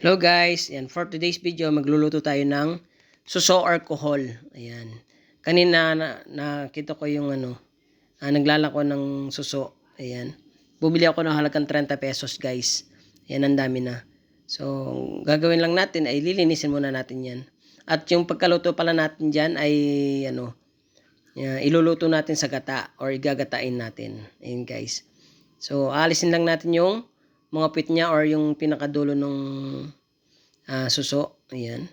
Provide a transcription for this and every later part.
Hello guys, yan for today's video magluluto tayo ng suso alcohol. Ayan. Kanina nakita ko yung naglalako ng suso. Ayan. Bumili ako ng halagang 30 pesos guys. Ayan, ang dami na. So, gagawin lang natin ay lilinisin muna natin yan. At yung pagkaluto pala natin dyan ay iluluto natin sa gata or igagatain natin. Ayan guys. So, alisin lang natin yung mga pit niya or yung pinakadulo ng suso. Ayan.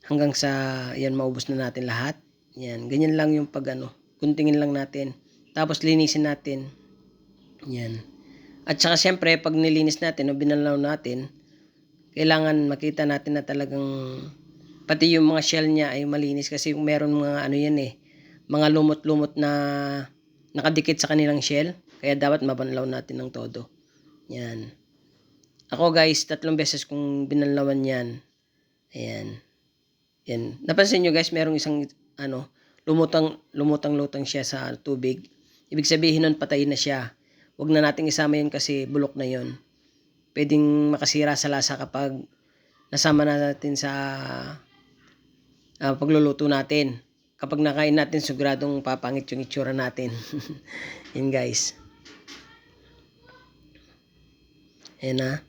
Hanggang sa yan maubos na natin lahat. Ayan. Ganyan lang yung guntingin lang natin. Tapos linisin natin. Ayan. At saka syempre pag nilinis natin o binalaw natin, kailangan makita natin na talagang pati yung mga shell niya ay malinis kasi meron mga mga lumot-lumot na nakadikit sa kanilang shell. Kaya dapat mabanlaw natin ng todo. Yan. Ako guys, 3 beses kong binanlawan yan. Ayan. Yan. Napansin nyo guys, merong isang lumutang-lutang siya sa tubig. Ibig sabihin nun, patay na siya. Huwag na nating isama yun kasi bulok na yun. Pwedeng makasira sa lasa kapag nasama na natin sa pagluluto natin. Kapag nakain natin, siguradong papangit yung itsura natin. Yan guys. Ayan na.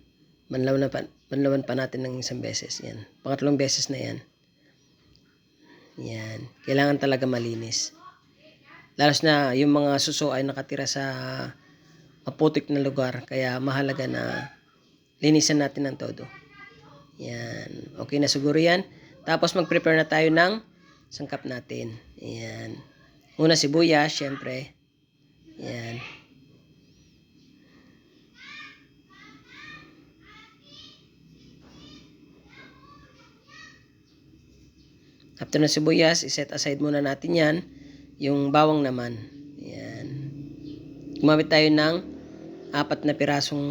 Banlawan pa natin ng isang beses. Yan. Pangatlong beses na yan. Yan. Kailangan talaga malinis. Lalos na yung mga suso ay nakatira sa maputik na lugar. Kaya mahalaga na linisan natin ng todo. Yan. Okay na siguro yan. Tapos mag-prepare na tayo ng sangkap natin. Yan. Una sibuyas, syempre. Yan. After ng sibuyas, iset aside muna natin yan. Yung bawang naman. Yan. Gumamit tayo ng 4 na pirasong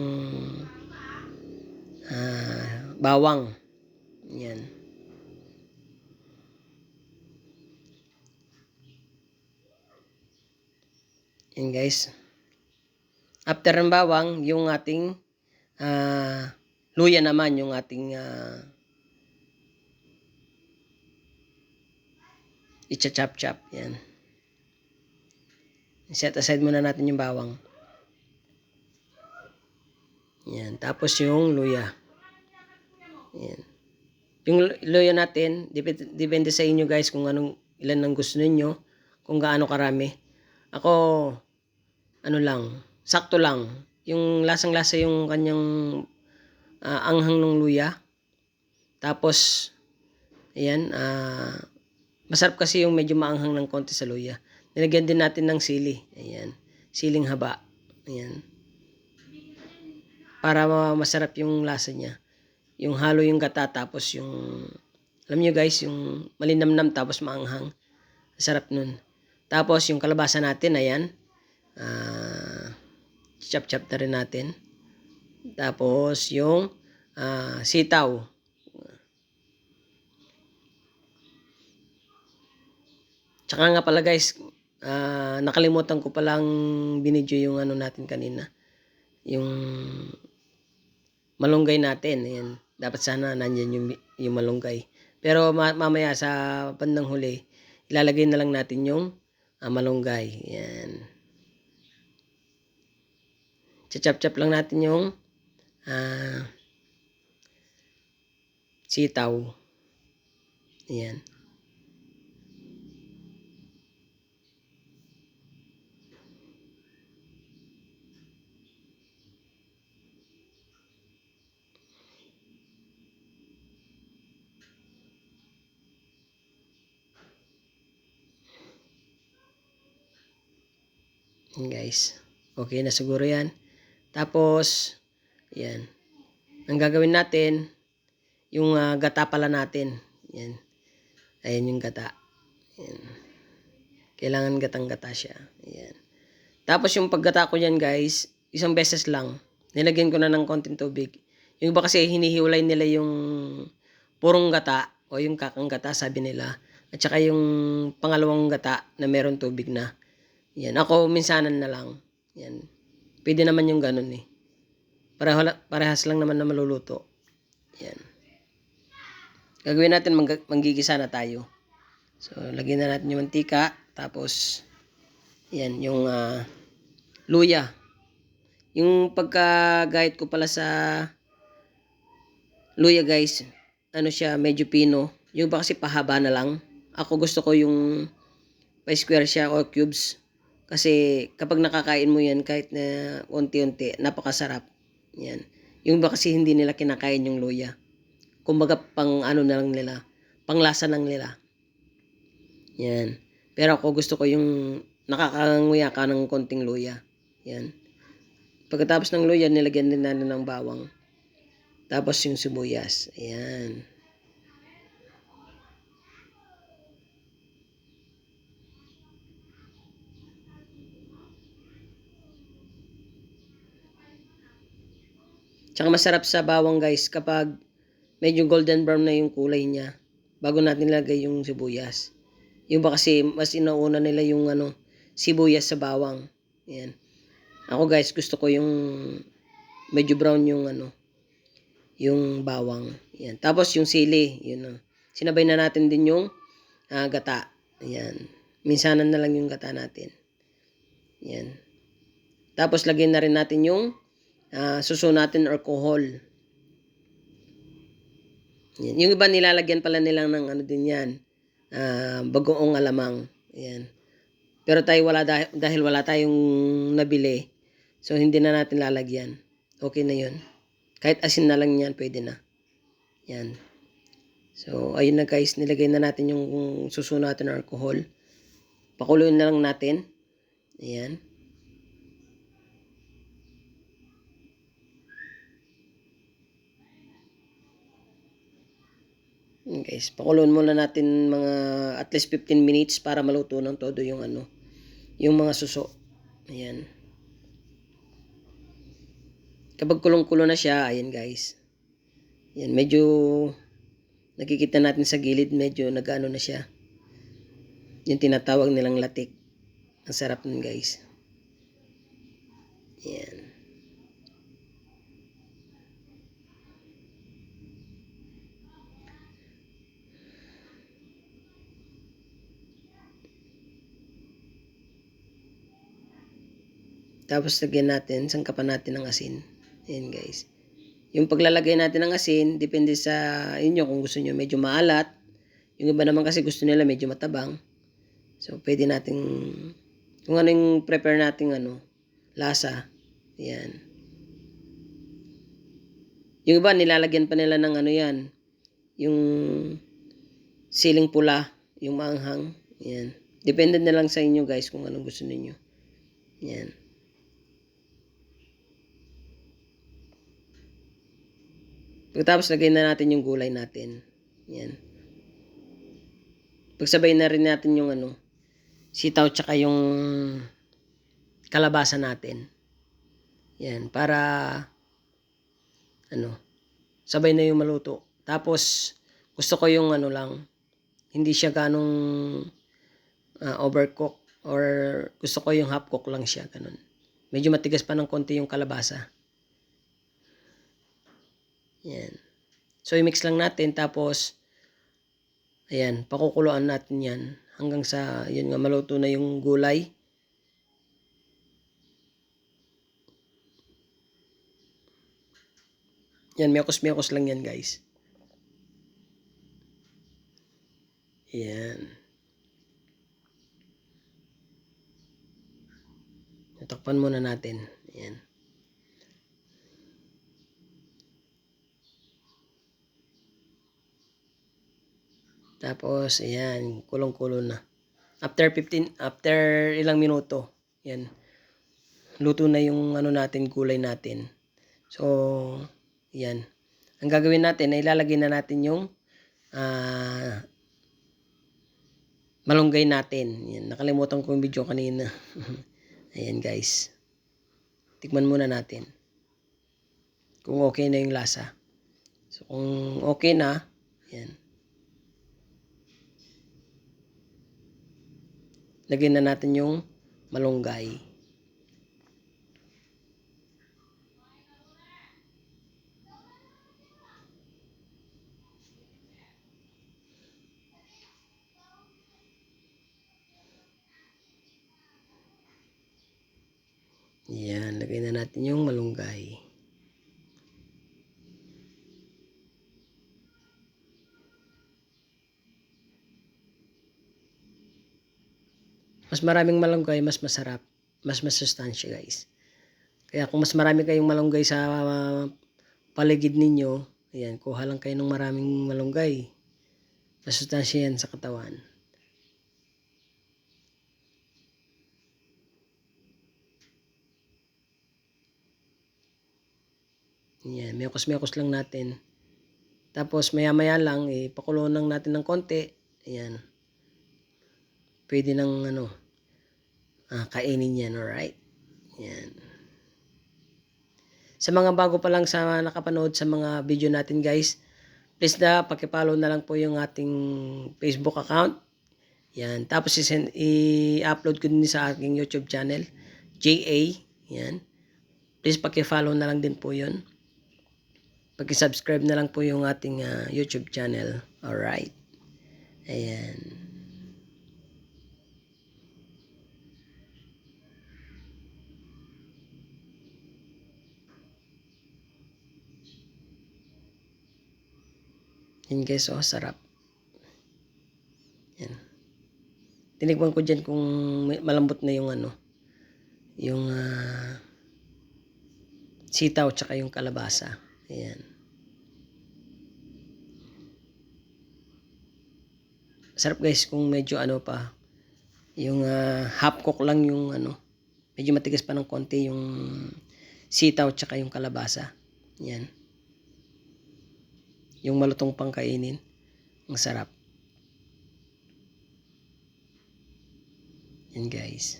bawang. Yan. Yan guys. After ng bawang, yung ating luya naman, yung ating icha-chop-chop. Yan. Set aside muna natin yung bawang. Yan. Tapos yung luya. Yan. Yung luya natin, depende sa inyo guys kung ilan ang gusto niyo, kung gaano karami. Ako, sakto lang. Yung lasang-lasa yung kanyang anghang ng luya. Tapos, ayan, masarap kasi yung medyo maanghang ng konti sa luya. Nilagyan din natin ng sili. Ayan. Siling haba. Ayan. Para masarap yung lasa niya. Yung halo yung gata tapos yung, alam nyo guys, yung malinamnam tapos maanghang. Masarap nun. Tapos yung kalabasa natin, ayan. Chop-chop na rin natin. Tapos yung sitaw. Tsaka nga pala guys, nakalimutan ko palang binidyo yung natin kanina. Yung malunggay natin. Ayan. Dapat sana nandyan yung malunggay. Pero mamaya sa bandang huli, ilalagay na lang natin yung malunggay. Ayan. Chachap-chap lang natin yung sitaw. Ayan. Guys, okay na siguro yan. Tapos, yan. Ang gagawin natin, yung gata pala natin. Yan. Ayan yung gata. Yan. Kailangan gatang-gata siya. Yan. Tapos yung paggata ko yan guys, isang beses lang. Nilagyan ko na ng konting tubig. Yung iba kasi hinihiwalay nila yung purong gata o yung kakang gata sabi nila. At saka yung pangalawang gata na meron tubig na. Yan. Ako minsanan na lang. Yan. Pwede naman yung ganun eh. Parehas lang naman na maluluto. Yan. Gagawin natin, manggigisa na tayo. So, lagyan na natin yung mantika. Tapos, yan, yung luya. Yung pagkagayat ko pala sa luya guys, ano siya, medyo pino. Yung iba kasi pahaba na lang. Ako gusto ko yung pa-square siya o cubes. Kasi kapag nakakain mo yan, kahit na unti-unti, napakasarap. Yan. Yung iba kasi hindi nila kinakain yung luya. Kumbaga pang ano na lang nila, panglasa lang nila. Yan. Pero ako gusto ko yung nakakanguya ka ng konting luya. Yan. Pagkatapos ng luya, nilagyan din natin ng bawang. Tapos yung sibuyas. Ayan. Tsaka masarap sa bawang guys kapag medyo golden brown na yung kulay niya bago natin lagay yung sibuyas. Yung ba kasi mas inauna nila yung sibuyas sa bawang. Ayan. Ako guys, gusto ko yung medyo brown yung yung bawang. Ayan. Tapos yung sili, yun. Sinabay na natin din yung gata. Ayan. Minsanan na lang yung gata natin. Ayan. Tapos lagyan na rin natin yung suso natin or alcohol. Yan. Yung iba nilalagyan pala nilang ng ano din yan. Bagoong alamang. Ayan. Pero tayo dahil wala tayong nabili. So hindi na natin lalagyan. Okay na yun. Kahit asin na lang yan, pwede na. Yan. So ayun na guys, nilagay na natin yung suso natin or alcohol. Pakuluin na lang natin. Ayan. Guys, pakuluin muna natin mga at least 15 minutes para maluto ng todo yung yung mga suso. Ayan. Kapag kulong-kulo na siya, ayan guys. Ayan, medyo nakikita natin sa gilid, medyo nag-ano na siya. Yung tinatawag nilang latik. Ang sarap nun guys. Ayan. Tapos lagyan natin, sangkapan natin ng asin. Ayan guys. Yung paglalagay natin ng asin, depende sa inyo kung gusto nyo medyo maalat. Yung iba naman kasi gusto nila medyo matabang. So, pwede nating, kung ano yung prepare nating lasa. Ayan. Yung iba, nilalagyan pa nila ng yan. Yung siling pula, yung maanghang. Ayan. Depende na lang sa inyo guys kung anong gusto ninyo. Ayan. Pagkatapos lagay na natin yung gulay natin. Yan. Pagsabay na rin natin yung sitaw tsaka yung kalabasa natin. Yan. Para sabay na yung maluto. Tapos gusto ko yung lang, hindi siya ganong overcook or gusto ko yung half cook lang siya. Ganun. Medyo matigas pa ng konti yung kalabasa. Yan. So, i-mix lang natin. Tapos, ayan, pakukuluan natin yan. Hanggang sa, yun nga, maluto na yung gulay. Yan, miyakos-miyakos lang yan, guys. Yan. Takpan muna natin. Yan. Tapos, ayan, kulong-kulo na. After ilang minuto, yan, luto na yung natin, gulay natin. So, yan. Ang gagawin natin, ay ilalagay na natin yung malunggay natin. Yan, nakalimutan ko yung video kanina. Ayan guys. Tikman muna natin. Kung okay na yung lasa. So, kung okay na, yan. Lagyan na natin yung malunggay. Lagay na natin yung malunggay. Mas maraming malunggay, mas masarap. Mas masustansya guys. Kaya kung mas marami kayong malunggay sa paligid ninyo, ayan, kuha lang kayo ng maraming malunggay. Masustansya yan sa katawan. Ayan, mekos-mekos lang natin. Tapos maya-maya lang, pakulo lang natin ng konti. Ayan. Pwede nang kainin yan, alright? Ayan. Sa mga bago pa lang sa nakapanood sa mga video natin guys, please paki-follow na lang po yung ating Facebook account. Yan. Tapos i-upload ko din sa aking YouTube channel, JA. Yan. Please paki-follow na lang din po yun. Paki-subscribe na lang po yung ating YouTube channel. Alright. Ayan. Yan guys, sarap. Yan. Tinikman ko dyan kung malambot na yung yung sitaw tsaka yung kalabasa. Ayan. Sarap guys kung medyo pa, yung half cook lang yung medyo matigas pa ng konti yung sitaw tsaka yung kalabasa. Yan. Yung malutong pang kainin. Ang sarap. Yan guys.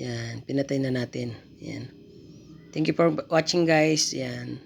Yan. Pinatay na natin. Yan. Thank you for watching guys. Yan.